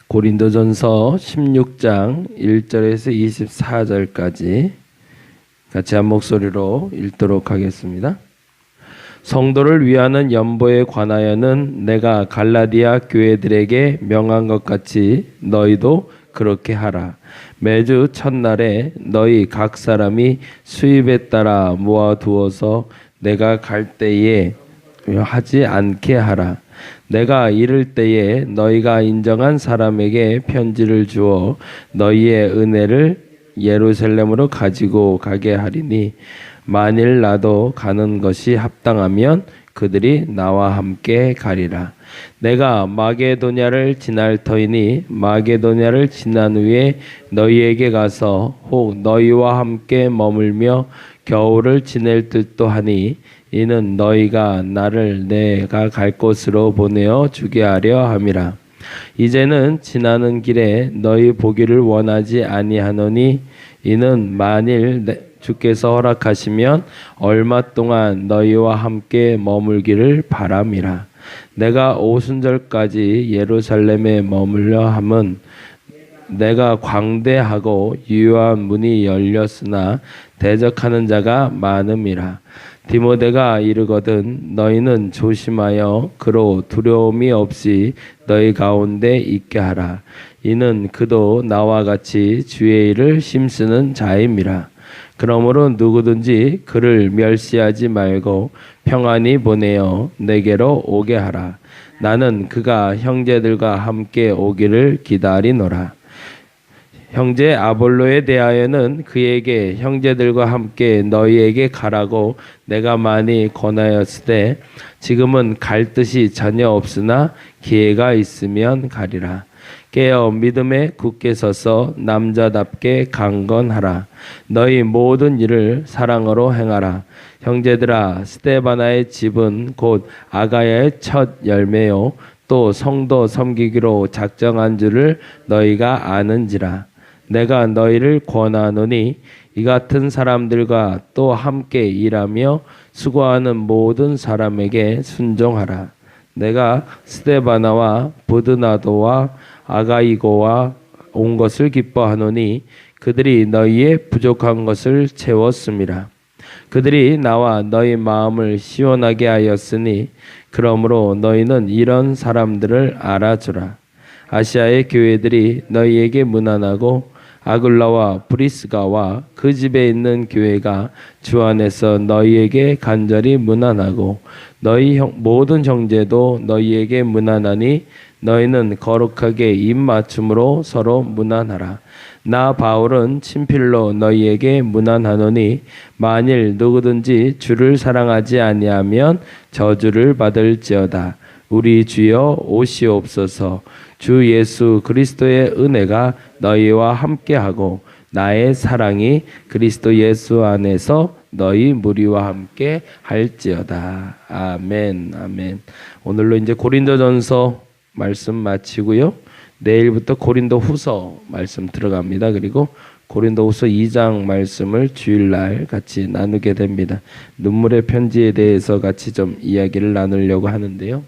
고린도전서 16장 1절에서 24절까지 같이 한 목소리로 읽도록 하겠습니다. 성도를 위하는 연보에 관하여는 내가 갈라디아 교회들에게 명한 것 같이 너희도 그렇게 하라. 매주 첫날에 너희 각 사람이 수입에 따라 모아두어서 내가 갈 때에 하지 않게 하라. 내가 이를 때에 너희가 인정한 사람에게 편지를 주어 너희의 은혜를 예루살렘으로 가지고 가게 하리니 만일 나도 가는 것이 합당하면 그들이 나와 함께 가리라. 내가 마게도냐를 지날 터이니 마게도냐를 지난 후에 너희에게 가서 혹 너희와 함께 머물며 겨울을 지낼 듯도 하니 이는 너희가 나를 내가 갈 곳으로 보내어 주게 하려 함이라. 이제는 지나는 길에 너희 보기를 원하지 아니하노니 이는 만일 주께서 허락하시면 얼마 동안 너희와 함께 머물기를 바람이라. 내가 오순절까지 예루살렘에 머물려 함은 내가 광대하고 유효한 문이 열렸으나 대적하는 자가 많음이라. 디모데가 이르거든 너희는 조심하여 그로 두려움이 없이 너희 가운데 있게 하라. 이는 그도 나와 같이 주의 일을 힘쓰는 자임이라. 그러므로 누구든지 그를 멸시하지 말고 평안히 보내어 내게로 오게 하라. 나는 그가 형제들과 함께 오기를 기다리노라. 형제 아볼로에 대하여는 그에게 형제들과 함께 너희에게 가라고 내가 많이 권하였으되 지금은 갈 뜻이 전혀 없으나 기회가 있으면 가리라. 깨어 믿음에 굳게 서서 남자답게 강건하라. 너희 모든 일을 사랑으로 행하라. 형제들아, 스데바나의 집은 곧 아가야의 첫 열매요 또 성도 섬기기로 작정한 줄을 너희가 아는지라. 내가 너희를 권하노니 이 같은 사람들과 또 함께 일하며 수고하는 모든 사람에게 순종하라. 내가 스데바나와 부드나도와 아가이고와 온 것을 기뻐하노니 그들이 너희의 부족한 것을 채웠음이라. 그들이 나와 너희 마음을 시원하게 하였으니 그러므로 너희는 이런 사람들을 알아주라. 아시아의 교회들이 너희에게 문안하고 아굴라와 브리스가와 그 집에 있는 교회가 주 안에서 너희에게 간절히 문안하고 너희 모든 형제도 너희에게 문안하니 너희는 거룩하게 입맞춤으로 서로 문안하라. 나 바울은 친필로 너희에게 문안하노니 만일 누구든지 주를 사랑하지 아니하면 저주를 받을지어다. 우리 주여 오시옵소서. 주 예수 그리스도의 은혜가 너희와 함께하고 나의 사랑이 그리스도 예수 안에서 너희 무리와 함께 할지어다. 아멘. 아멘. 오늘로 이제 고린도전서 말씀 마치고요. 내일부터 고린도후서 말씀 들어갑니다. 그리고 고린도후서 2장 말씀을 주일날 같이 나누게 됩니다. 눈물의 편지에 대해서 같이 좀 이야기를 나누려고 하는데요.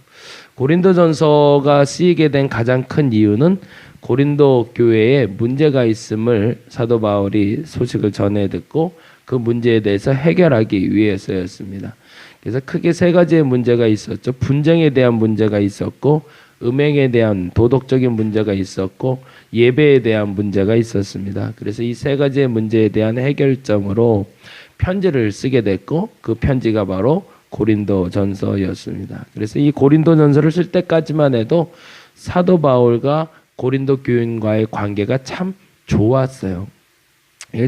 고린도전서가 쓰이게 된 가장 큰 이유는 고린도 교회에 문제가 있음을 사도 바울이 소식을 전해 듣고 그 문제에 대해서 해결하기 위해서였습니다. 그래서 크게 세 가지의 문제가 있었죠. 분쟁에 대한 문제가 있었고 음행에 대한 도덕적인 문제가 있었고 예배에 대한 문제가 있었습니다. 그래서 이 세 가지의 문제에 대한 해결점으로 편지를 쓰게 됐고 그 편지가 바로 고린도전서였습니다. 그래서 이 고린도전서를 쓸 때까지만 해도 사도 바울과 고린도 교인과의 관계가 참 좋았어요.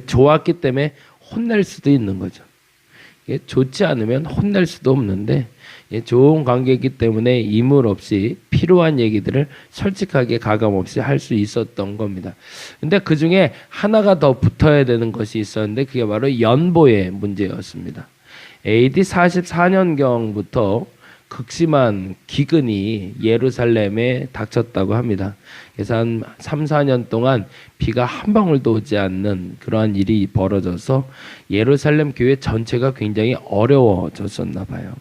좋았기 때문에 혼낼 수도 있는 거죠. 좋지 않으면 혼낼 수도 없는데 좋은 관계이기 때문에 이물 없이 필요한 얘기들을 솔직하게 가감없이 할 수 있었던 겁니다. 근데 그 중에 하나가 더 붙어야 되는 것이 있었는데 그게 바로 연보의 문제였습니다. AD 44년경부터 극심한 기근이 예루살렘에 닥쳤다고 합니다. 그래서 한 3, 4년 동안 비가 한 방울도 오지 않는 그러한 일이 벌어져서 예루살렘 교회 전체가 굉장히 어려워졌었나 봐요.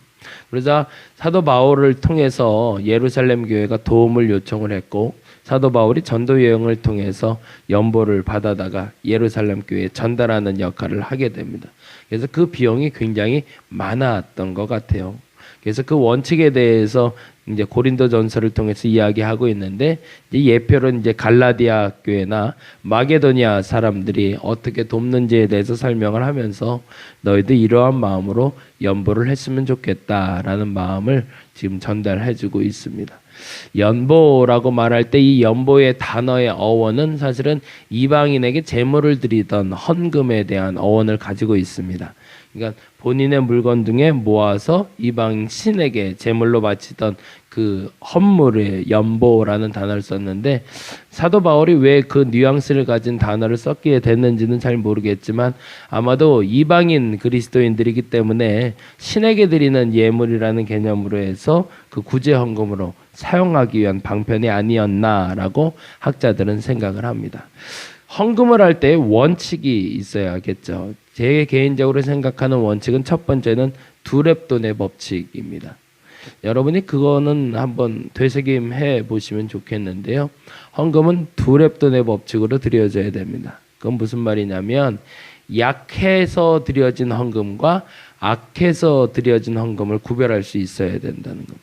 그러자 사도 바울을 통해서 예루살렘 교회가 도움을 요청을 했고 사도 바울이 전도 여행을 통해서 연보를 받아다가 예루살렘 교회에 전달하는 역할을 하게 됩니다. 그래서 그 비용이 굉장히 많았던 것 같아요. 그래서 그 원칙에 대해서 이제 고린도전서를 통해서 이야기하고 있는데, 예표로 이제 갈라디아 교회나 마게도니아 사람들이 어떻게 돕는지에 대해서 설명을 하면서 너희도 이러한 마음으로 연보를 했으면 좋겠다라는 마음을 지금 전달해주고 있습니다. 연보라고 말할 때 이 연보의 단어의 어원은 사실은 이방인에게 제물을 드리던 헌금에 대한 어원을 가지고 있습니다. 그러니까 본인의 물건 중에 모아서 이방 신에게 제물로 바치던 그 헌물의 연보라는 단어를 썼는데, 사도 바울이 왜 그 뉘앙스를 가진 단어를 썼기에 됐는지는 잘 모르겠지만 아마도 이방인 그리스도인들이기 때문에 신에게 드리는 예물이라는 개념으로 해서 그 구제 헌금으로 사용하기 위한 방편이 아니었나라고 학자들은 생각을 합니다. 헌금을 할 때 원칙이 있어야겠죠. 제 개인적으로 생각하는 원칙은 첫 번째는 두렙돈의 법칙입니다. 여러분이 그거는 한번 되새김해 보시면 좋겠는데요. 헌금은 두렙돈의 법칙으로 드려져야 됩니다. 그건 무슨 말이냐면 약해서 드려진 헌금과 악해서 드려진 헌금을 구별할 수 있어야 된다는 겁니다.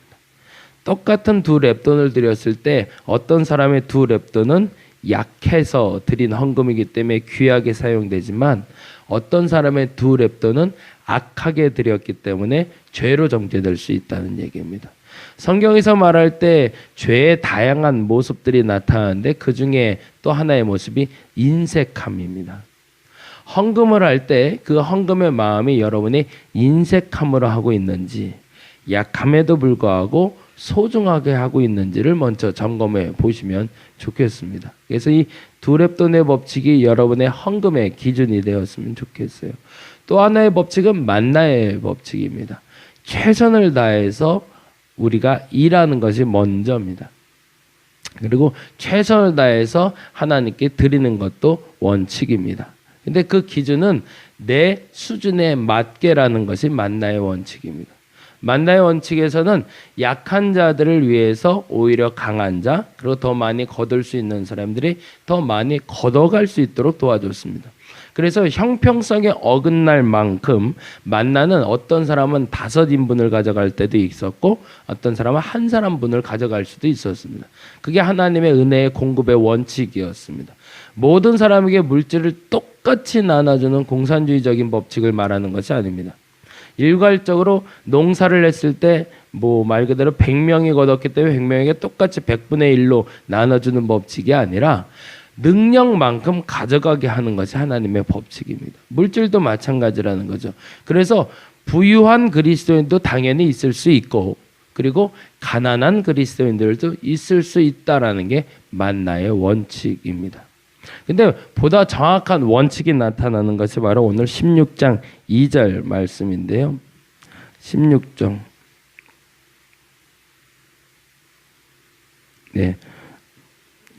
똑같은 두 렙돈을 드렸을 때 어떤 사람의 두 렙돈은 약해서 드린 헌금이기 때문에 귀하게 사용되지만, 어떤 사람의 두 렙돈은 악하게 드렸기 때문에 죄로 정죄될 수 있다는 얘기입니다. 성경에서 말할 때 죄의 다양한 모습들이 나타나는데 그 중에 또 하나의 모습이 인색함입니다. 헌금을 할 때 그 헌금의 마음이 여러분이 인색함으로 하고 있는지, 약함에도 불구하고 소중하게 하고 있는지를 먼저 점검해 보시면 좋겠습니다. 그래서 이 두렙돈의 법칙이 여러분의 헌금의 기준이 되었으면 좋겠어요. 또 하나의 법칙은 만나의 법칙입니다. 최선을 다해서 우리가 일하는 것이 먼저입니다. 그리고 최선을 다해서 하나님께 드리는 것도 원칙입니다. 근데 그 기준은 내 수준에 맞게라는 것이 만나의 원칙입니다. 만나의 원칙에서는 약한 자들을 위해서 오히려 강한 자, 그리고 더 많이 거둘 수 있는 사람들이 더 많이 걷어갈 수 있도록 도와줬습니다. 그래서 형평성에 어긋날 만큼 만나는 어떤 사람은 5인분을 가져갈 때도 있었고 어떤 사람은 한 사람분을 가져갈 수도 있었습니다. 그게 하나님의 은혜의 공급의 원칙이었습니다. 모든 사람에게 물질을 똑같이 나눠주는 공산주의적인 법칙을 말하는 것이 아닙니다. 일괄적으로 농사를 했을 때 뭐 말 그대로 100명이 거뒀기 때문에 100명에게 똑같이 100분의 1로 나눠주는 법칙이 아니라 능력만큼 가져가게 하는 것이 하나님의 법칙입니다. 물질도 마찬가지라는 거죠. 그래서 부유한 그리스도인도 당연히 있을 수 있고, 그리고 가난한 그리스도인들도 있을 수 있다라는 게 만나의 원칙입니다. 근데 보다 정확한 원칙이 나타나는 것이 바로 오늘 16장 2절 말씀인데요. 16장. 네.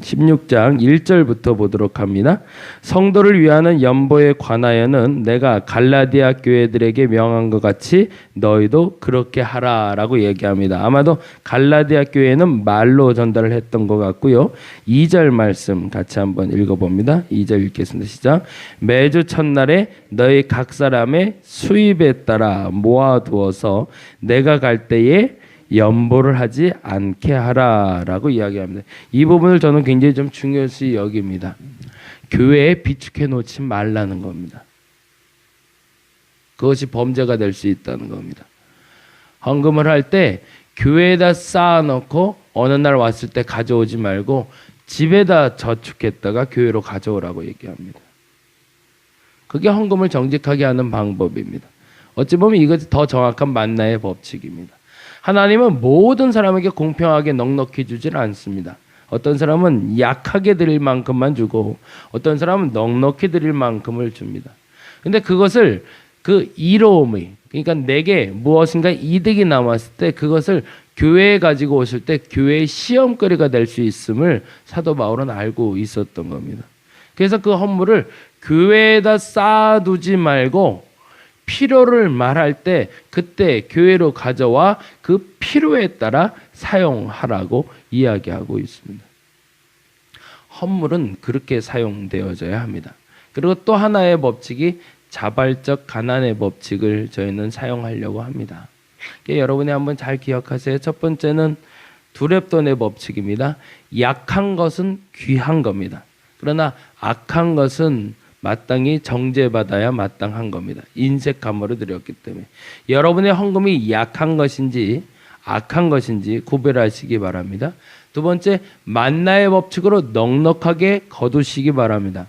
16장 1절부터 보도록 합니다. 성도를 위하는 연보에 관하여는 내가 갈라디아 교회들에게 명한 것 같이 너희도 그렇게 하라라고 얘기합니다. 아마도 갈라디아 교회는 말로 전달을 했던 것 같고요. 2절 말씀 같이 한번 읽어봅니다. 2절 읽겠습니다. 시작. 매주 첫날에 너희 각 사람의 수입에 따라 모아두어서 내가 갈 때에 연보를 하지 않게 하라라고 이야기합니다. 이 부분을 저는 굉장히 좀 중요시 여깁니다. 교회에 비축해 놓지 말라는 겁니다. 그것이 범죄가 될 수 있다는 겁니다. 헌금을 할 때 교회에다 쌓아놓고 어느 날 왔을 때 가져오지 말고 집에다 저축했다가 교회로 가져오라고 얘기합니다. 그게 헌금을 정직하게 하는 방법입니다. 어찌 보면 이것이 더 정확한 만나의 법칙입니다. 하나님은 모든 사람에게 공평하게 넉넉히 주질 않습니다. 어떤 사람은 약하게 드릴 만큼만 주고 어떤 사람은 넉넉히 드릴 만큼을 줍니다. 근데 그것을 그 이로움이, 그러니까 내게 무엇인가 이득이 남았을 때 그것을 교회에 가지고 오실 때 교회의 시험거리가 될 수 있음을 사도 바울은 알고 있었던 겁니다. 그래서 그 헌물을 교회에다 쌓아두지 말고 필요를 말할 때 그때 교회로 가져와 그 필요에 따라 사용하라고 이야기하고 있습니다. 헌물은 그렇게 사용되어져야 합니다. 그리고 또 하나의 법칙이 자발적 가난의 법칙을 저희는 사용하려고 합니다. 여러분이 한번 잘 기억하세요. 첫 번째는 두렙돈의 법칙입니다. 약한 것은 귀한 겁니다. 그러나 악한 것은 마땅히 정죄받아야 마땅한 겁니다. 인색함으로 드렸기 때문에 여러분의 헌금이 약한 것인지 악한 것인지 구별하시기 바랍니다. 두 번째, 만나의 법칙으로 넉넉하게 거두시기 바랍니다.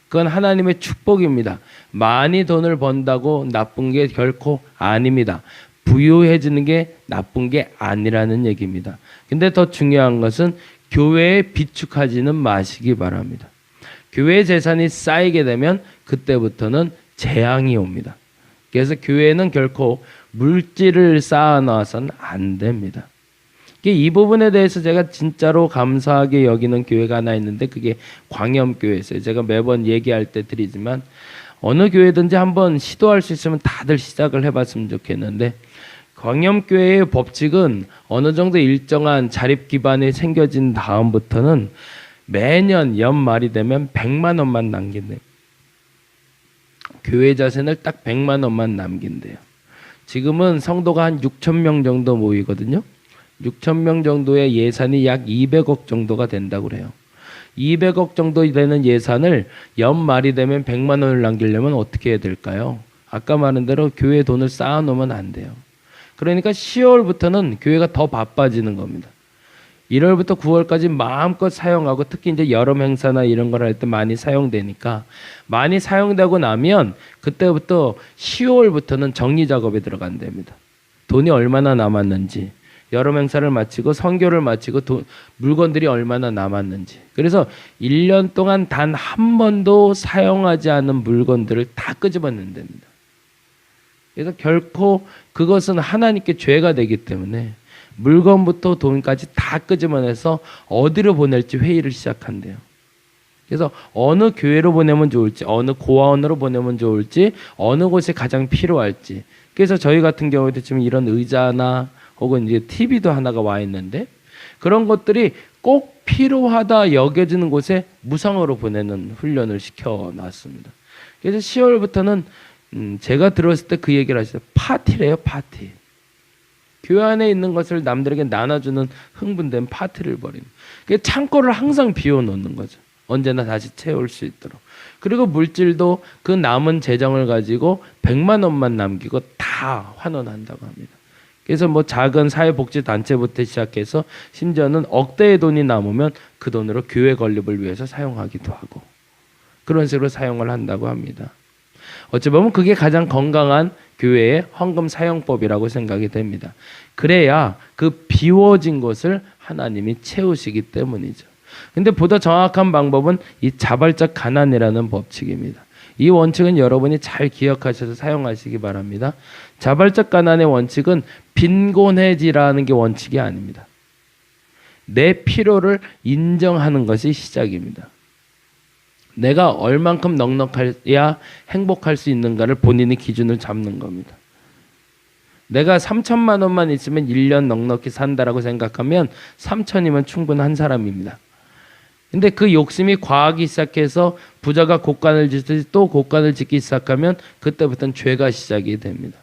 그건 하나님의 축복입니다. 많이 돈을 번다고 나쁜 게 결코 아닙니다. 부유해지는 게 나쁜 게 아니라는 얘기입니다. 근데 더 중요한 것은 교회에 비축하지는 마시기 바랍니다. 교회 재산이 쌓이게 되면 그때부터는 재앙이 옵니다. 그래서 교회는 결코 물질을 쌓아놔서는 안 됩니다. 이 부분에 대해서 제가 진짜로 감사하게 여기는 교회가 하나 있는데 그게 광염교회였어요. 제가 매번 얘기할 때 드리지만 어느 교회든지 한번 시도할 수 있으면 다들 시작을 해봤으면 좋겠는데 광염교회의 법칙은 어느 정도 일정한 자립 기반이 생겨진 다음부터는 매년 연말이 되면 100만 원만 남긴대요. 교회 자산을 딱 100만 원만 남긴대요. 지금은 성도가 한 6천 명 정도 모이거든요. 6천 명 정도의 예산이 약 200억 정도가 된다고 그래요. 200억 정도 되는 예산을 연말이 되면 100만 원을 남기려면 어떻게 해야 될까요? 아까 말한 대로 교회 돈을 쌓아놓으면 안 돼요. 그러니까 10월부터는 교회가 더 바빠지는 겁니다. 1월부터 9월까지 마음껏 사용하고 특히 이제 여름 행사나 이런 걸 할 때 많이 사용되니까 많이 사용되고 나면 그때부터 10월부터는 정리 작업에 들어간답니다. 돈이 얼마나 남았는지 여름 행사를 마치고 선교를 마치고 물건들이 얼마나 남았는지 그래서 1년 동안 단 한 번도 사용하지 않은 물건들을 다 끄집어낸답니다. 그래서 결코 그것은 하나님께 죄가 되기 때문에 물건부터 돈까지 다 끄집어내서 어디로 보낼지 회의를 시작한대요. 그래서 어느 교회로 보내면 좋을지 어느 고아원으로 보내면 좋을지 어느 곳에 가장 필요할지 그래서 저희 같은 경우에도 지금 이런 의자나 혹은 이제 TV도 하나가 와 있는데 그런 것들이 꼭 필요하다 여겨지는 곳에 무상으로 보내는 훈련을 시켜놨습니다. 그래서 10월부터는 제가 들었을 때 그 얘기를 하시죠. 파티래요, 파티. 교회 안에 있는 것을 남들에게 나눠주는 흥분된 파티를 벌입니다. 창고를 항상 비워놓는 거죠. 언제나 다시 채울 수 있도록. 그리고 물질도 그 남은 재정을 가지고 100만 원만 남기고 다 환원한다고 합니다. 그래서 뭐 작은 사회복지단체부터 시작해서 심지어는 억대의 돈이 남으면 그 돈으로 교회 건립을 위해서 사용하기도 하고 그런 식으로 사용을 한다고 합니다. 어찌 보면 그게 가장 건강한 교회의 헌금 사용법이라고 생각이 됩니다. 그래야 그 비워진 것을 하나님이 채우시기 때문이죠. 근데 보다 정확한 방법은 이 자발적 가난이라는 법칙입니다. 이 원칙은 여러분이 잘 기억하셔서 사용하시기 바랍니다. 자발적 가난의 원칙은 빈곤해지라는 게 원칙이 아닙니다. 내 필요를 인정하는 것이 시작입니다. 내가 얼만큼 넉넉해야 행복할 수 있는가를 본인이 기준을 잡는 겁니다. 내가 3천만 원만 있으면 1년 넉넉히 산다라고 생각하면 3천이면 충분한 사람입니다. 근데 그 욕심이 과하기 시작해서 부자가 곡간을 짓듯이 또 곡간을 짓기 시작하면 그때부터는 죄가 시작이 됩니다.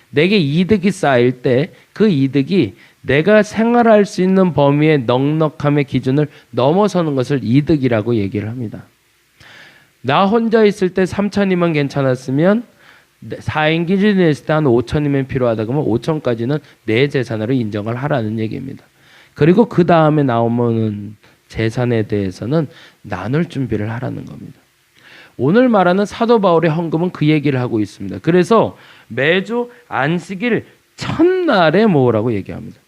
내게 이득이 쌓일 때 그 이득이 내가 생활할 수 있는 범위의 넉넉함의 기준을 넘어서는 것을 이득이라고 얘기를 합니다. 나 혼자 있을 때 3천이면 괜찮았으면 4인 기준에 있을 때 한 5천이면 필요하다 그러면 5천까지는 내 재산으로 인정을 하라는 얘기입니다. 그리고 그 다음에 나오는 재산에 대해서는 나눌 준비를 하라는 겁니다. 오늘 말하는 사도 바울의 헌금은 그 얘기를 하고 있습니다. 그래서 매주 안식일 첫날에 모으라고 얘기합니다.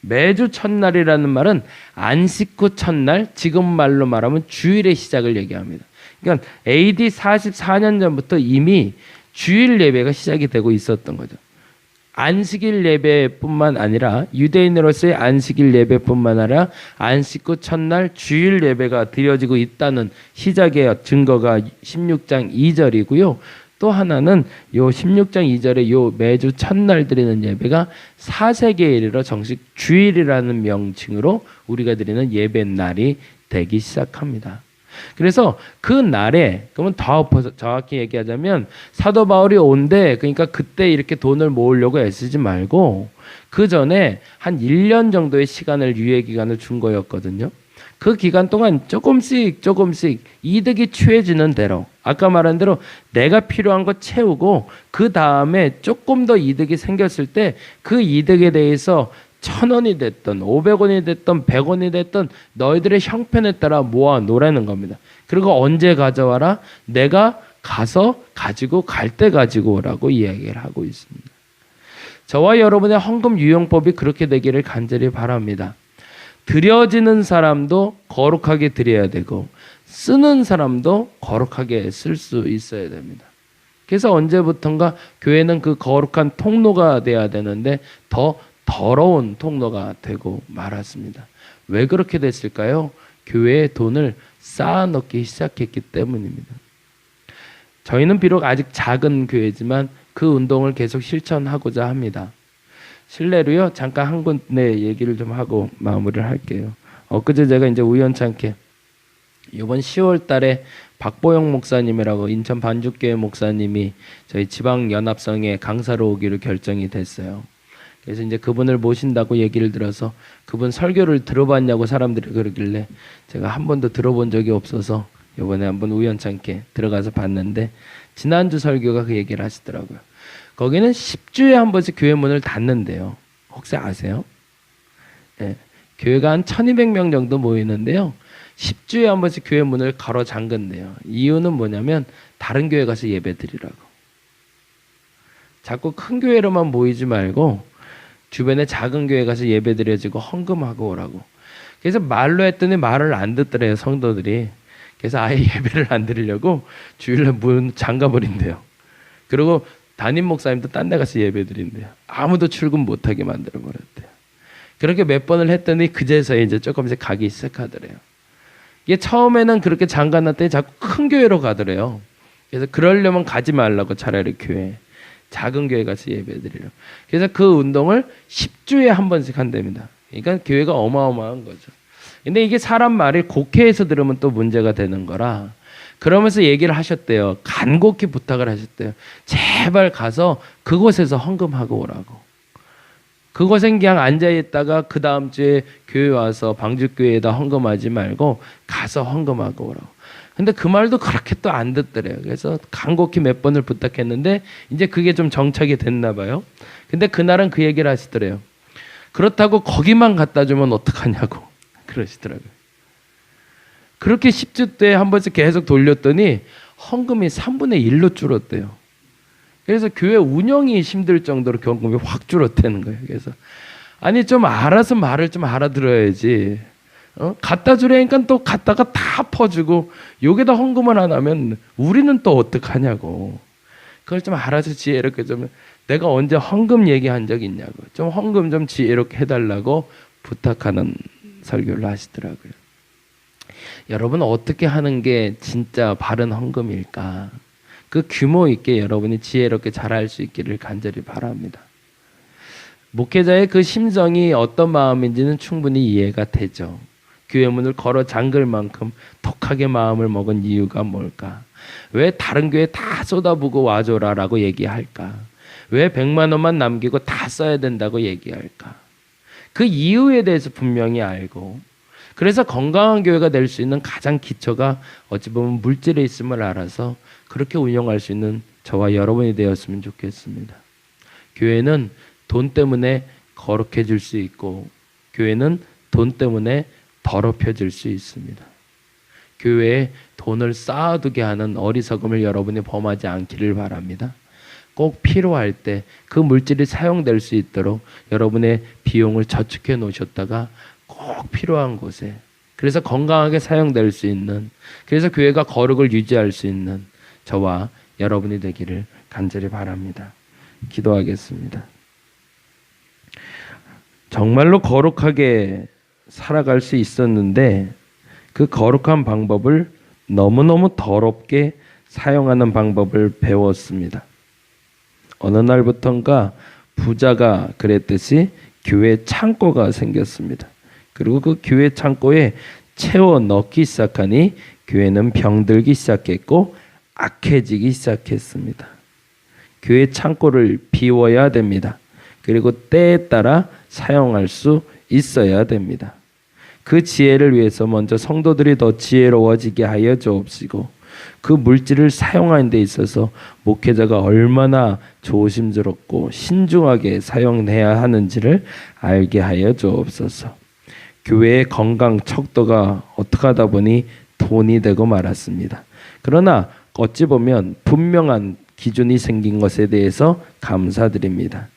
매주 첫날이라는 말은 안식 후 첫날, 지금 말로 말하면 주일의 시작을 얘기합니다. 그러니까 AD 44년 전부터 이미 주일 예배가 시작이 되고 있었던 거죠. 안식일 예배뿐만 아니라 유대인으로서의 안식일 예배뿐만 아니라 안식 후 첫날 주일 예배가 드려지고 있다는 시작의 증거가 16장 2절이고요. 또 하나는 요 16장 2절에 요 매주 첫날 드리는 예배가 4세기에 이르러 정식 주일이라는 명칭으로 우리가 드리는 예배 날이 되기 시작합니다. 그래서 그 날에, 그러면 더 정확히 얘기하자면 사도 바울이 온데, 그러니까 그때 이렇게 돈을 모으려고 애쓰지 말고 그 전에 한 1년 정도의 시간을, 유예 기간을 준 거였거든요. 그 기간 동안 조금씩 이득이 취해지는 대로, 아까 말한 대로 내가 필요한 거 채우고 그 다음에 조금 더 이득이 생겼을 때 그 이득에 대해서 1,000원이 됐든 500원이 됐든 100원이 됐든 너희들의 형편에 따라 모아 놓으라는 겁니다. 그리고 언제 가져와라? 내가 가서 가지고 갈 때 가지고 오라고 이야기를 하고 있습니다. 저와 여러분의 헌금 유용법이 그렇게 되기를 간절히 바랍니다. 드려지는 사람도 거룩하게 드려야 되고 쓰는 사람도 거룩하게 쓸 수 있어야 됩니다. 그래서 언제부턴가 교회는 그 거룩한 통로가 돼야 되는데 더 더러운 통로가 되고 말았습니다. 왜 그렇게 됐을까요? 교회에 돈을 쌓아넣기 시작했기 때문입니다. 저희는 비록 아직 작은 교회지만 그 운동을 계속 실천하고자 합니다. 실례로요, 잠깐 한 군데 얘기를 좀 하고 마무리를 할게요. 엊그제 제가 이제 우연찮게 이번 10월 달에 박보영 목사님이라고 인천 반죽교회 목사님이 저희 지방연합성에 강사로 오기로 결정이 됐어요. 그래서 이제 그분을 모신다고 얘기를 들어서 그분 설교를 들어봤냐고 사람들이 그러길래 제가 한 번도 들어본 적이 없어서 이번에 한번 우연찮게 들어가서 봤는데, 지난주 설교가 그 얘기를 하시더라고요. 거기는 10주에 한 번씩 교회 문을 닫는데요. 혹시 아세요? 네, 교회가 한 1200명 정도 모이는데요. 10주에 한 번씩 교회 문을 걸어 잠근대요. 이유는 뭐냐면 다른 교회 가서 예배 드리라고. 자꾸 큰 교회로만 모이지 말고 주변에 작은 교회 가서 예배 드려지고 헌금하고 오라고. 그래서 말로 했더니 말을 안 듣더래요, 성도들이. 그래서 아예 예배를 안 드리려고 주일날 문 잠가버린대요. 그리고 담임 목사님도 딴 데 가서 예배 드린대요. 아무도 출근 못하게 만들어 버렸대요. 그렇게 몇 번을 했더니 그제서야 이제 조금씩 가기 시작하더래요. 이게 처음에는 그렇게 잠가놨더니 자꾸 큰 교회로 가더래요. 그래서 그러려면 가지 말라고, 차라리 교회, 작은 교회 가서 예배 드리려고. 그래서 그 운동을 10주에 한 번씩 한답니다. 그러니까 교회가 어마어마한 거죠. 근데 이게 사람 말을 곡해해서 들으면 또 문제가 되는 거라, 그러면서 얘기를 하셨대요. 간곡히 부탁을 하셨대요. 제발 가서 그곳에서 헌금하고 오라고. 그곳엔 그냥 앉아있다가 그 다음 주에 교회 와서 방주교회에다 헌금하지 말고 가서 헌금하고 오라고. 근데 그 말도 그렇게 또 안 듣더래요. 그래서 간곡히 몇 번을 부탁했는데 이제 그게 좀 정착이 됐나 봐요. 근데 그날은 그 얘기를 하시더래요. 그렇다고 거기만 갖다 주면 어떡하냐고 그러시더라고요. 그렇게 10주 때 한 번씩 계속 돌렸더니 헌금이 3분의 1로 줄었대요. 그래서 교회 운영이 힘들 정도로 헌금이 확 줄었다는 거예요. 그래서 아니 좀 알아서 말을 좀 알아들어야지. 갖다 주려니까 또 갖다가 다 퍼주고 여기다 헌금을 안 하면 우리는 또 어떡하냐고. 그걸 좀 알아서 지혜롭게 좀, 내가 언제 헌금 얘기한 적 있냐고, 좀 헌금 좀 지혜롭게 해달라고 부탁하는 설교를 하시더라고요. 여러분, 어떻게 하는 게 진짜 바른 헌금일까? 그 규모 있게 여러분이 지혜롭게 잘할 수 있기를 간절히 바랍니다. 목회자의 그 심정이 어떤 마음인지는 충분히 이해가 되죠. 교회 문을 걸어 잠글 만큼 독하게 마음을 먹은 이유가 뭘까? 왜 다른 교회 다 쏟아부고 와줘라라고 얘기할까? 왜 100만 원만 남기고 다 써야 된다고 얘기할까? 그 이유에 대해서 분명히 알고, 그래서 건강한 교회가 될 수 있는 가장 기초가 어찌 보면 물질에 있음을 알아서 그렇게 운영할 수 있는 저와 여러분이 되었으면 좋겠습니다. 교회는 돈 때문에 거룩해질 수 있고, 교회는 돈 때문에 더럽혀질 수 있습니다. 교회에 돈을 쌓아두게 하는 어리석음을 여러분이 범하지 않기를 바랍니다. 꼭 필요할 때 그 물질이 사용될 수 있도록 여러분의 비용을 저축해 놓으셨다가 꼭 필요한 곳에, 그래서 건강하게 사용될 수 있는, 그래서 교회가 거룩을 유지할 수 있는 저와 여러분이 되기를 간절히 바랍니다. 기도하겠습니다. 정말로 거룩하게 살아갈 수 있었는데 그 거룩한 방법을 너무너무 더럽게 사용하는 방법을 배웠습니다. 어느 날부턴가 부자가 그랬듯이 교회 창고가 생겼습니다. 그리고 그 교회 창고에 채워 넣기 시작하니 교회는 병들기 시작했고 악해지기 시작했습니다. 교회 창고를 비워야 됩니다. 그리고 때에 따라 사용할 수 있어야 됩니다. 그 지혜를 위해서 먼저 성도들이 더 지혜로워지게 하여 주옵시고, 그 물질을 사용하는 데 있어서 목회자가 얼마나 조심스럽고 신중하게 사용해야 하는지를 알게 하여 주옵소서. 교회의 건강 척도가 어떻게 하다 보니 돈이 되고 말았습니다. 그러나 어찌 보면 분명한 기준이 생긴 것에 대해서 감사드립니다.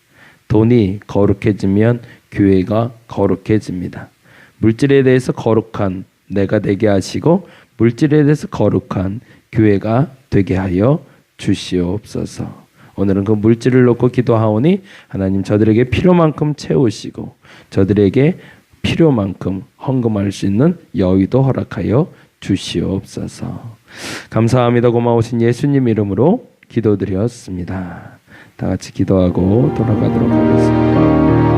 돈이 거룩해지면 교회가 거룩해집니다. 물질에 대해서 거룩한 내가 되게 하시고 물질에 대해서 거룩한 교회가 되게 하여 주시옵소서. 오늘은 그 물질을 놓고 기도하오니 하나님 저들에게 필요만큼 채우시고 저들에게 필요만큼 헌금할 수 있는 여유도 허락하여 주시옵소서. 감사합니다. 고마우신 예수님 이름으로 기도드렸습니다. 다 같이 기도하고 돌아가도록 하겠습니다.